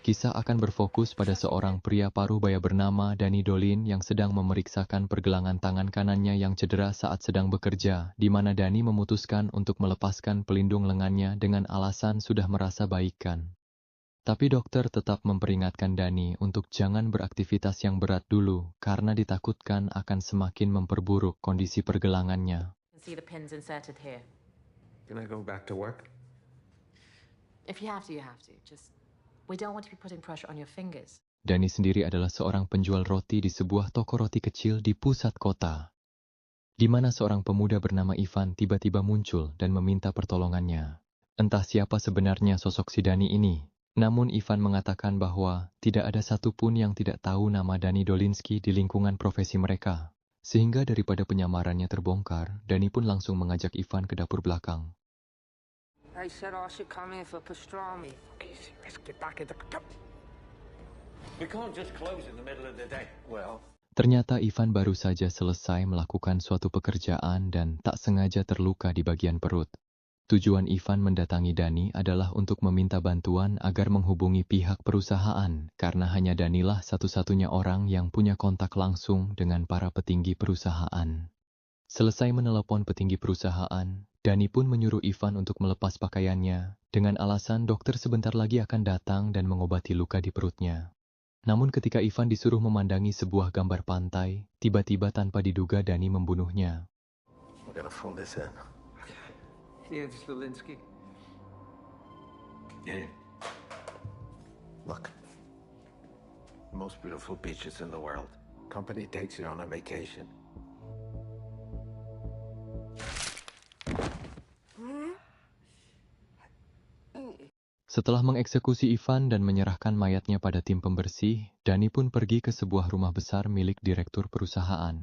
Kisah akan berfokus pada seorang pria parubaya bernama Danny Dolin yang sedang memeriksakan pergelangan tangan kanannya yang cedera saat sedang bekerja, di mana Danny memutuskan untuk melepaskan pelindung lengannya dengan alasan sudah merasa baikan. Tapi dokter tetap memperingatkan Danny untuk jangan beraktivitas yang berat dulu karena ditakutkan akan semakin memperburuk kondisi pergelangannya. See the pins inserted here. Can I go back to work? If you have to, you have to. Just, we don't want to be putting pressure on your fingers. Danny sendiri adalah seorang penjual roti di sebuah toko roti kecil di pusat kota, di mana seorang pemuda bernama Ivan tiba-tiba muncul dan meminta pertolongannya. Entah siapa sebenarnya sosok si Danny ini, namun Ivan mengatakan bahwa tidak ada satupun yang tidak tahu nama Danny Dolinsky di lingkungan profesi mereka. Sehingga daripada penyamarannya terbongkar, Danny pun langsung mengajak Ivan ke dapur belakang. I said I should come in for pastrami. Okay, let's get back in the... We can't just close in the middle of the day. Well... Ternyata Ivan baru saja selesai melakukan suatu pekerjaan dan tak sengaja terluka di bagian perut. Tujuan Ivan mendatangi Danny adalah untuk meminta bantuan agar menghubungi pihak perusahaan, karena hanya Danny lah satu-satunya orang yang punya kontak langsung dengan para petinggi perusahaan. Selesai menelepon petinggi perusahaan, Danny pun menyuruh Ivan untuk melepas pakaiannya, dengan alasan dokter sebentar lagi akan datang dan mengobati luka di perutnya. Namun ketika Ivan disuruh memandangi sebuah gambar pantai, tiba-tiba tanpa diduga Danny membunuhnya. We're gonna fold this in. Here's Dolinsky. Yeah. Look. The most beautiful beaches in the world. Company takes you on a vacation. Setelah mengeksekusi Ivan dan menyerahkan mayatnya pada tim pembersih, Danny pun pergi ke sebuah rumah besar milik direktur perusahaan.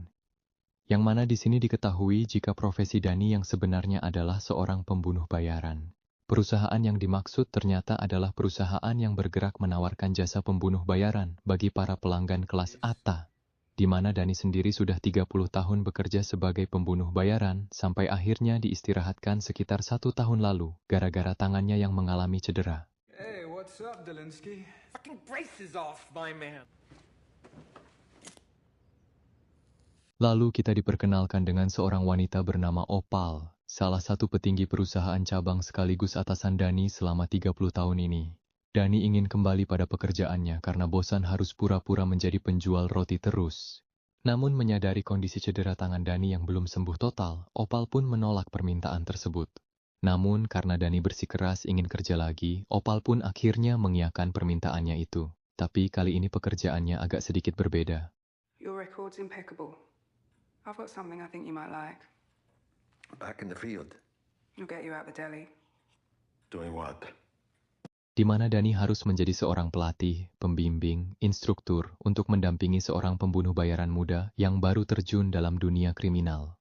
Yang mana di sini diketahui jika profesi Danny yang sebenarnya adalah seorang pembunuh bayaran. Perusahaan yang dimaksud ternyata adalah perusahaan yang bergerak menawarkan jasa pembunuh bayaran bagi para pelanggan kelas atas, di mana Danny sendiri sudah 30 tahun bekerja sebagai pembunuh bayaran sampai akhirnya diistirahatkan sekitar 1 tahun lalu gara-gara tangannya yang mengalami cedera. Hey, what's up, Dolinsky? Fucking braces off, my man. Lalu kita diperkenalkan dengan seorang wanita bernama Opal, salah satu petinggi perusahaan cabang sekaligus atasan Danny selama 30 tahun ini. Danny ingin kembali pada pekerjaannya karena bosan harus pura-pura menjadi penjual roti terus. Namun menyadari kondisi cedera tangan Danny yang belum sembuh total, Opal pun menolak permintaan tersebut. Namun karena Danny bersikeras ingin kerja lagi, Opal pun akhirnya mengiyakan permintaannya itu. Tapi kali ini pekerjaannya agak sedikit berbeda. Your record's impeccable. I've got something I think you might like. Back in the field. I'll get you out the deli. Doing what? Di mana Danny harus menjadi seorang pelatih, pembimbing, instruktur untuk mendampingi seorang pembunuh bayaran muda yang baru terjun dalam dunia kriminal.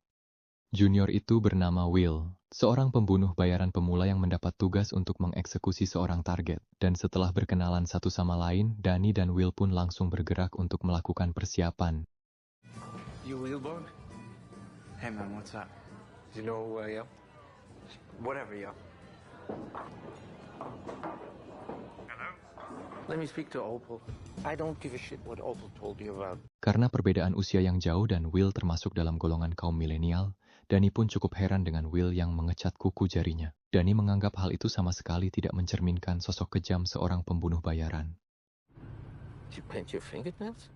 Junior itu bernama Will, seorang pembunuh bayaran pemula yang mendapat tugas untuk mengeksekusi seorang target. Dan setelah berkenalan satu sama lain, Danny dan Will pun langsung bergerak untuk melakukan persiapan. You Wheelborn? Hey man, what's up? You know who I am? Whatever, yo. Let me speak to Opal. I don't give a shit what Opal told you about. Karena perbedaan usia yang jauh dan Will termasuk dalam golongan kaum milenial, Danny pun cukup heran dengan Will yang mengecat kuku jarinya. Danny menganggap hal itu sama sekali tidak mencerminkan sosok kejam seorang pembunuh bayaran. Did you paint your fingernails?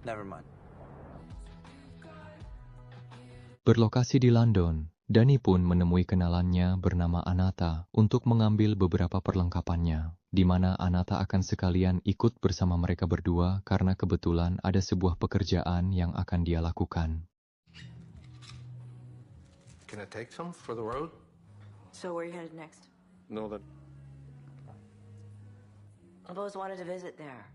Never mind. Berlokasi di London, Danny pun menemui kenalannya bernama Anata untuk mengambil beberapa perlengkapannya, di mana Anata akan sekalian ikut bersama mereka berdua karena kebetulan ada sebuah pekerjaan yang akan dia lakukan. Can I take some for the road? So where are you headed next? No, that... I've always wanted to visit there.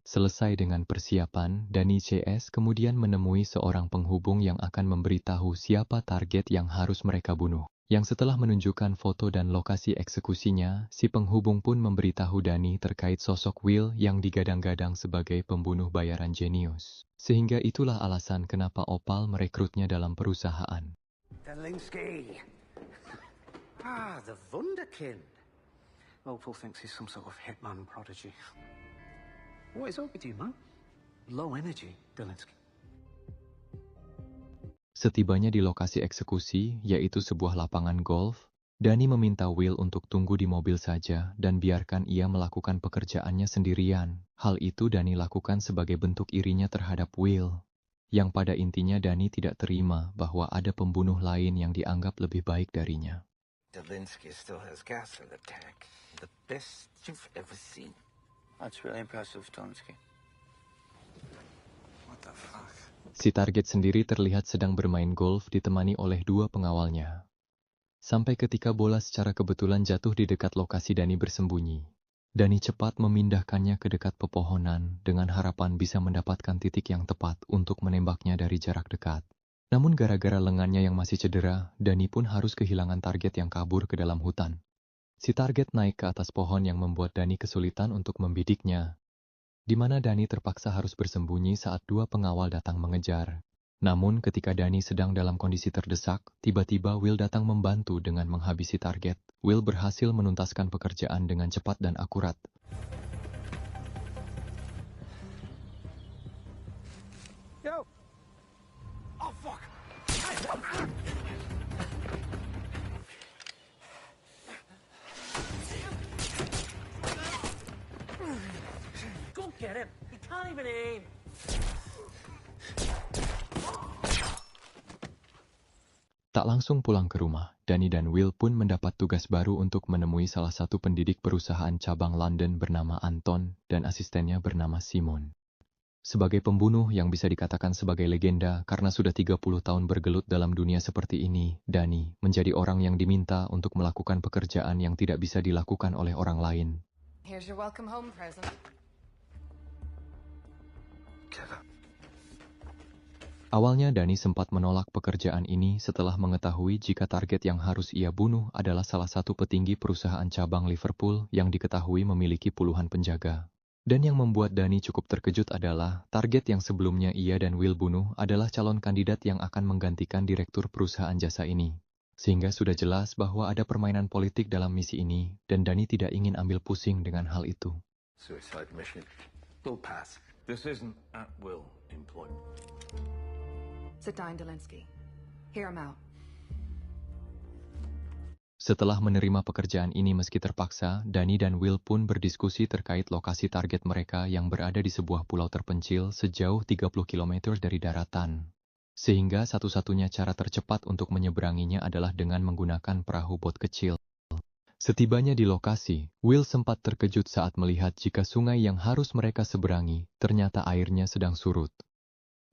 Selesai dengan persiapan, Danny CS kemudian menemui seorang penghubung yang akan memberitahu siapa target yang harus mereka bunuh. Yang setelah menunjukkan foto dan lokasi eksekusinya, si penghubung pun memberitahu Danny terkait sosok Will yang digadang-gadang sebagai pembunuh bayaran jenius. Sehingga itulah alasan kenapa Opal merekrutnya dalam perusahaan. Dolinsky, Ah, the Wunderkind. Opal thinks he's some sort of hitman prodigy. What is up with you, man? Low energy, Delinsky. Setibanya di lokasi eksekusi, yaitu sebuah lapangan golf, Danny meminta Will untuk tunggu di mobil saja dan biarkan ia melakukan pekerjaannya sendirian. Hal itu Danny lakukan sebagai bentuk irinya terhadap Will, yang pada intinya Danny tidak terima bahwa ada pembunuh lain yang dianggap lebih baik darinya. Delinsky still has gas in the tank. The best you've ever seen. That's really impressive, Delinsky. What the fuck? Si target sendiri terlihat sedang bermain golf ditemani oleh dua pengawalnya. Sampai ketika bola secara kebetulan jatuh di dekat lokasi Danny bersembunyi. Danny cepat memindahkannya ke dekat pepohonan dengan harapan bisa mendapatkan titik yang tepat untuk menembaknya dari jarak dekat. Namun gara-gara lengannya yang masih cedera, Danny pun harus kehilangan target yang kabur ke dalam hutan. Si target naik ke atas pohon yang membuat Danny kesulitan untuk membidiknya, di mana Danny terpaksa harus bersembunyi saat dua pengawal datang mengejar. Namun ketika Danny sedang dalam kondisi terdesak, tiba-tiba Will datang membantu dengan menghabisi target. Will berhasil menuntaskan pekerjaan dengan cepat dan akurat. Yo! Oh, fuck! Go get him! He can't even aim! Tak langsung pulang ke rumah, Danny dan Will pun mendapat tugas baru untuk menemui salah satu pendidik perusahaan cabang London bernama Anton dan asistennya bernama Simon. Sebagai pembunuh yang bisa dikatakan sebagai legenda karena sudah 30 tahun bergelut dalam dunia seperti ini, Danny menjadi orang yang diminta untuk melakukan pekerjaan yang tidak bisa dilakukan oleh orang lain. Here's your welcome home present. Get up. Awalnya Danny sempat menolak pekerjaan ini setelah mengetahui jika target yang harus ia bunuh adalah salah satu petinggi perusahaan cabang Liverpool yang diketahui memiliki puluhan penjaga. Dan yang membuat Danny cukup terkejut adalah target yang sebelumnya ia dan Will bunuh adalah calon kandidat yang akan menggantikan direktur perusahaan jasa ini. Sehingga sudah jelas bahwa ada permainan politik dalam misi ini dan Danny tidak ingin ambil pusing dengan hal itu. Suicide mission. We'll pass. This isn't at will employment. Sit down, Delinsky. Hear him out. Setelah menerima pekerjaan ini meski terpaksa, Danny dan Will pun berdiskusi terkait lokasi target mereka yang berada di sebuah pulau terpencil sejauh 30 km dari daratan. Sehingga satu-satunya cara tercepat untuk menyeberanginya adalah dengan menggunakan perahu bot kecil. Setibanya di lokasi, Will sempat terkejut saat melihat jika sungai yang harus mereka seberangi ternyata airnya sedang surut.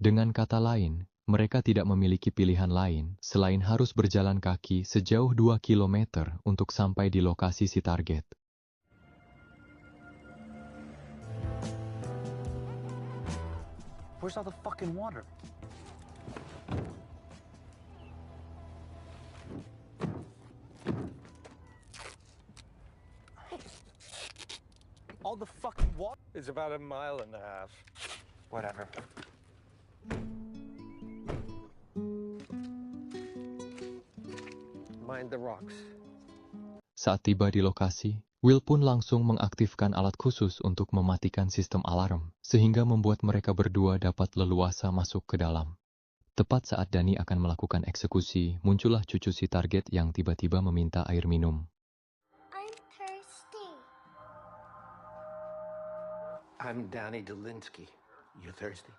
Dengan kata lain, mereka tidak memiliki pilihan lain selain harus berjalan kaki sejauh 2 km untuk sampai di lokasi si target. Where's all the fucking water? All the fucking water? It's about 1.5 miles. Whatever. Mind the rocks. Saat tiba di lokasi, Will pun langsung mengaktifkan alat khusus untuk mematikan sistem alarm, sehingga membuat mereka berdua dapat leluasa masuk ke dalam. Tepat saat Danny akan melakukan eksekusi, muncullah cucu si target yang tiba-tiba meminta air minum. I'm thirsty. I'm Danny Delinsky. You thirsty?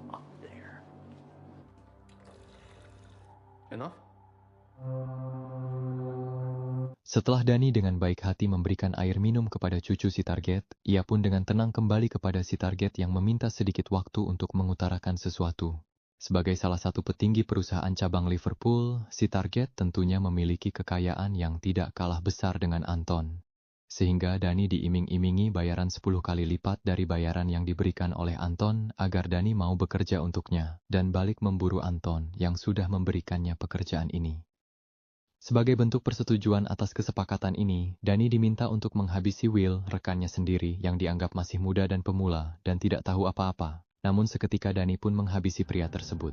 Up there. Enough? Setelah Danny dengan baik hati memberikan air minum kepada cucu si target, ia pun dengan tenang kembali kepada si target yang meminta sedikit waktu untuk mengutarakan sesuatu. Sebagai salah satu petinggi perusahaan cabang Liverpool, si target tentunya memiliki kekayaan yang tidak kalah besar dengan Anton. Sehingga Danny diiming-imingi bayaran 10 kali lipat dari bayaran yang diberikan oleh Anton agar Danny mau bekerja untuknya dan balik memburu Anton yang sudah memberikannya pekerjaan ini. Sebagai bentuk persetujuan atas kesepakatan ini, Danny diminta untuk menghabisi Will, rekannya sendiri yang dianggap masih muda dan pemula dan tidak tahu apa-apa. Namun seketika Danny pun menghabisi pria tersebut.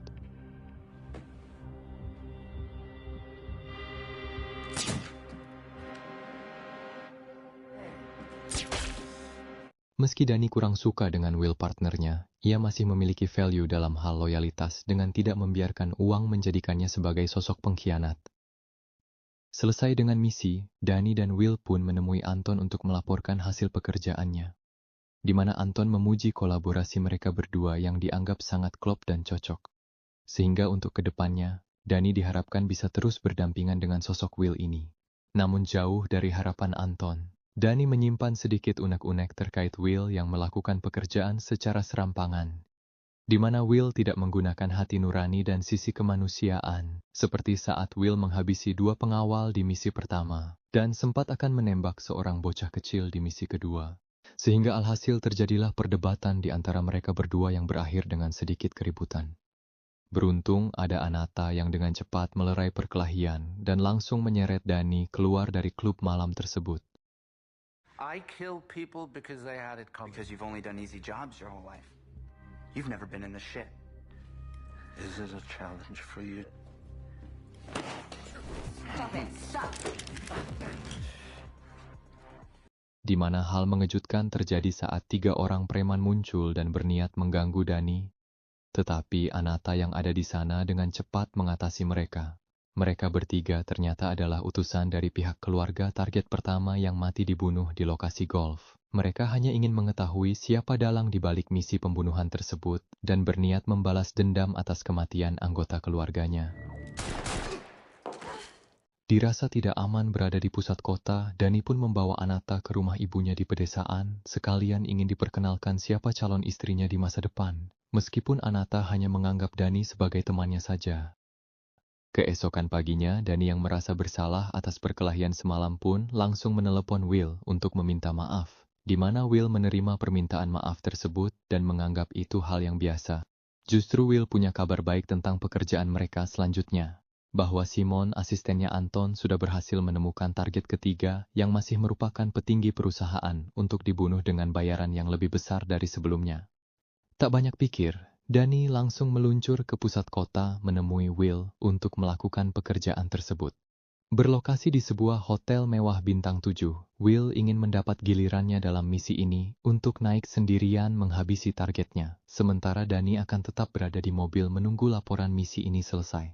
Meski Dani kurang suka dengan Will partnernya, ia masih memiliki value dalam hal loyalitas dengan tidak membiarkan uang menjadikannya sebagai sosok pengkhianat. Selesai dengan misi, Dani dan Will pun menemui Anton untuk melaporkan hasil pekerjaannya, di mana Anton memuji kolaborasi mereka berdua yang dianggap sangat klop dan cocok. Sehingga untuk kedepannya, Dani diharapkan bisa terus berdampingan dengan sosok Will ini. Namun jauh dari harapan Anton, Dani menyimpan sedikit unek-unek terkait Will yang melakukan pekerjaan secara serampangan, di mana Will tidak menggunakan hati nurani dan sisi kemanusiaan, seperti saat Will menghabisi 2 pengawal di misi pertama, dan sempat akan menembak seorang bocah kecil di misi kedua. Sehingga alhasil terjadilah perdebatan di antara mereka berdua yang berakhir dengan sedikit keributan. Beruntung ada Anata yang dengan cepat melerai perkelahian dan langsung menyeret Dani keluar dari klub malam tersebut. I kill people because they had it coming. Because you've only done easy jobs your whole life. You've never been in the shit. Is it a challenge for you? Stop it, stop. Di mana hal mengejutkan terjadi saat 3 orang preman muncul dan berniat mengganggu Dani. Tetapi Anata yang ada di sana dengan cepat mengatasi mereka. Mereka bertiga ternyata adalah utusan dari pihak keluarga target pertama yang mati dibunuh di lokasi golf. Mereka hanya ingin mengetahui siapa dalang di balik misi pembunuhan tersebut dan berniat membalas dendam atas kematian anggota keluarganya. Dirasa tidak aman berada di pusat kota, Dani pun membawa Anata ke rumah ibunya di pedesaan, sekalian ingin diperkenalkan siapa calon istrinya di masa depan. Meskipun Anata hanya menganggap Dani sebagai temannya saja. Keesokan paginya, Dani yang merasa bersalah atas perkelahian semalam pun langsung menelepon Will untuk meminta maaf, di mana Will menerima permintaan maaf tersebut dan menganggap itu hal yang biasa. Justru Will punya kabar baik tentang pekerjaan mereka selanjutnya, bahwa Simon, asistennya Anton, sudah berhasil menemukan target ketiga yang masih merupakan petinggi perusahaan untuk dibunuh dengan bayaran yang lebih besar dari sebelumnya. Tak banyak pikir, Dani langsung meluncur ke pusat kota menemui Will untuk melakukan pekerjaan tersebut. Berlokasi di sebuah hotel mewah bintang 7, Will ingin mendapat gilirannya dalam misi ini untuk naik sendirian menghabisi targetnya, sementara Dani akan tetap berada di mobil menunggu laporan misi ini selesai.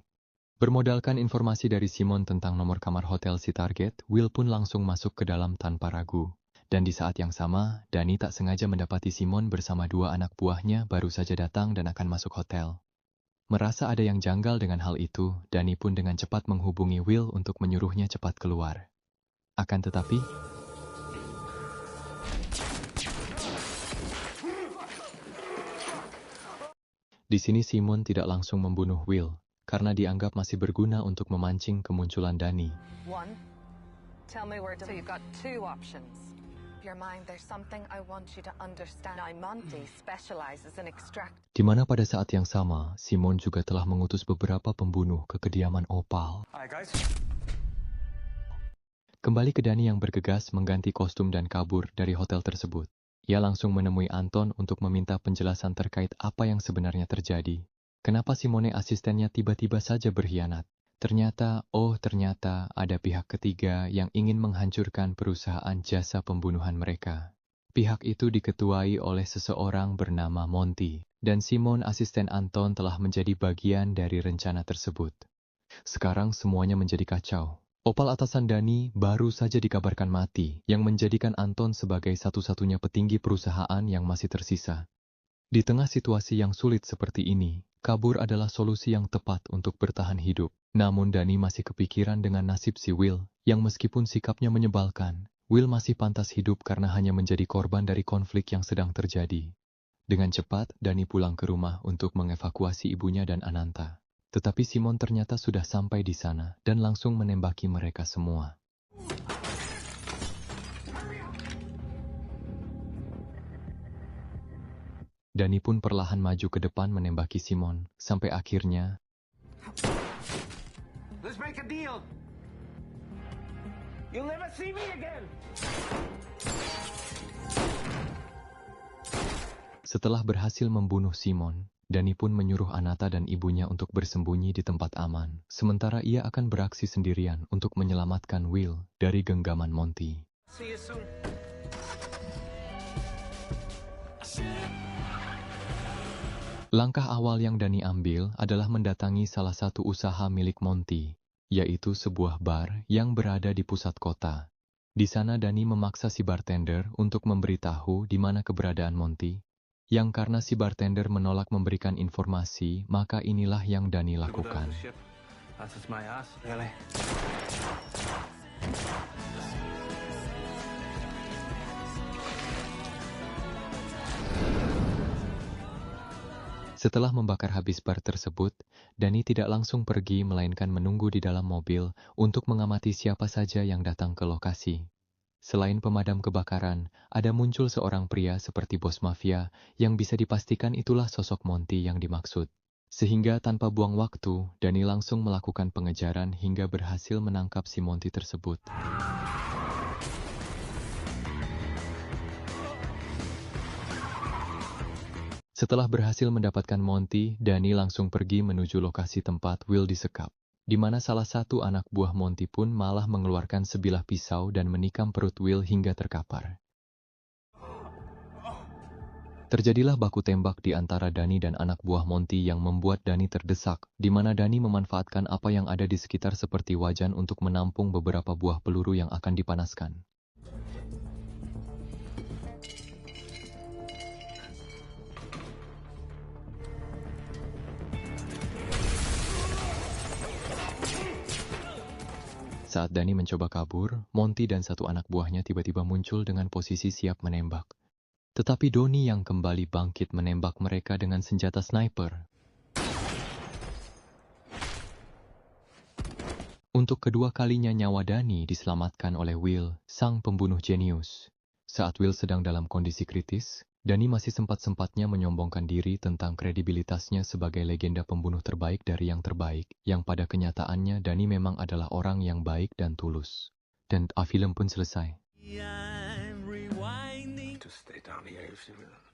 Bermodalkan informasi dari Simon tentang nomor kamar hotel si target, Will pun langsung masuk ke dalam tanpa ragu. Dan di saat yang sama, Dani tak sengaja mendapati Simon bersama 2 anak buahnya baru saja datang dan akan masuk hotel. Merasa ada yang janggal dengan hal itu, Dani pun dengan cepat menghubungi Will untuk menyuruhnya cepat keluar. Akan tetapi, di sini Simon tidak langsung membunuh Will, karena dianggap masih berguna untuk memancing kemunculan Dani. One, tell me where to... So you've got 2 options. Your mind, there's something I want you to understand. Now, Monty specializes in extract. Di mana pada saat yang sama, Simon juga telah mengutus beberapa pembunuh ke kediaman Opal. Hi guys. Kembali ke Dani yang bergegas mengganti kostum dan kabur dari hotel tersebut. Ia langsung menemui Anton untuk meminta penjelasan terkait apa yang sebenarnya terjadi. Kenapa Simone asistennya tiba-tiba saja berkhianat? Ternyata ada pihak ketiga yang ingin menghancurkan perusahaan jasa pembunuhan mereka. Pihak itu diketuai oleh seseorang bernama Monty, dan Simon, asisten Anton, telah menjadi bagian dari rencana tersebut. Sekarang semuanya menjadi kacau. Opal atasan Dani baru saja dikabarkan mati, yang menjadikan Anton sebagai satu-satunya petinggi perusahaan yang masih tersisa. Di tengah situasi yang sulit seperti ini, kabur adalah solusi yang tepat untuk bertahan hidup. Namun Dani masih kepikiran dengan nasib si Will, yang meskipun sikapnya menyebalkan, Will masih pantas hidup karena hanya menjadi korban dari konflik yang sedang terjadi. Dengan cepat, Dani pulang ke rumah untuk mengevakuasi ibunya dan Ananta. Tetapi Simon ternyata sudah sampai di sana dan langsung menembaki mereka semua. Dani pun perlahan maju ke depan menembaki Simon, sampai akhirnya... Let's make a deal. You'll never see me again. Setelah berhasil membunuh Simon, Dani pun menyuruh Anata dan ibunya untuk bersembunyi di tempat aman, sementara ia akan beraksi sendirian untuk menyelamatkan Will dari genggaman Monty. See you soon. Langkah awal yang Danny ambil adalah mendatangi salah satu usaha milik Monty, yaitu sebuah bar yang berada di pusat kota. Di sana Danny memaksa si bartender untuk memberitahu di mana keberadaan Monty, yang karena si bartender menolak memberikan informasi, maka inilah yang Danny lakukan. Setelah membakar habis bar tersebut, Danny tidak langsung pergi melainkan menunggu di dalam mobil untuk mengamati siapa saja yang datang ke lokasi. Selain pemadam kebakaran, ada muncul seorang pria seperti bos mafia yang bisa dipastikan itulah sosok Monty yang dimaksud. Sehingga tanpa buang waktu, Danny langsung melakukan pengejaran hingga berhasil menangkap si Monty tersebut. Setelah berhasil mendapatkan Monty, Danny langsung pergi menuju lokasi tempat Will disekap, di mana salah satu anak buah Monty pun malah mengeluarkan sebilah pisau dan menikam perut Will hingga terkapar. Terjadilah baku tembak di antara Danny dan anak buah Monty yang membuat Danny terdesak, di mana Danny memanfaatkan apa yang ada di sekitar seperti wajan untuk menampung beberapa buah peluru yang akan dipanaskan. Saat Danny mencoba kabur, Monty dan satu anak buahnya tiba-tiba muncul dengan posisi siap menembak. Tetapi Donnie yang kembali bangkit menembak mereka dengan senjata sniper. Untuk kedua kalinya nyawa Danny diselamatkan oleh Will, sang pembunuh jenius. Saat Will sedang dalam kondisi kritis, Danny masih sempat-sempatnya menyombongkan diri tentang kredibilitasnya sebagai legenda pembunuh terbaik dari yang terbaik, yang pada kenyataannya Danny memang adalah orang yang baik dan tulus. Dan film pun selesai. Just stay down here if you will.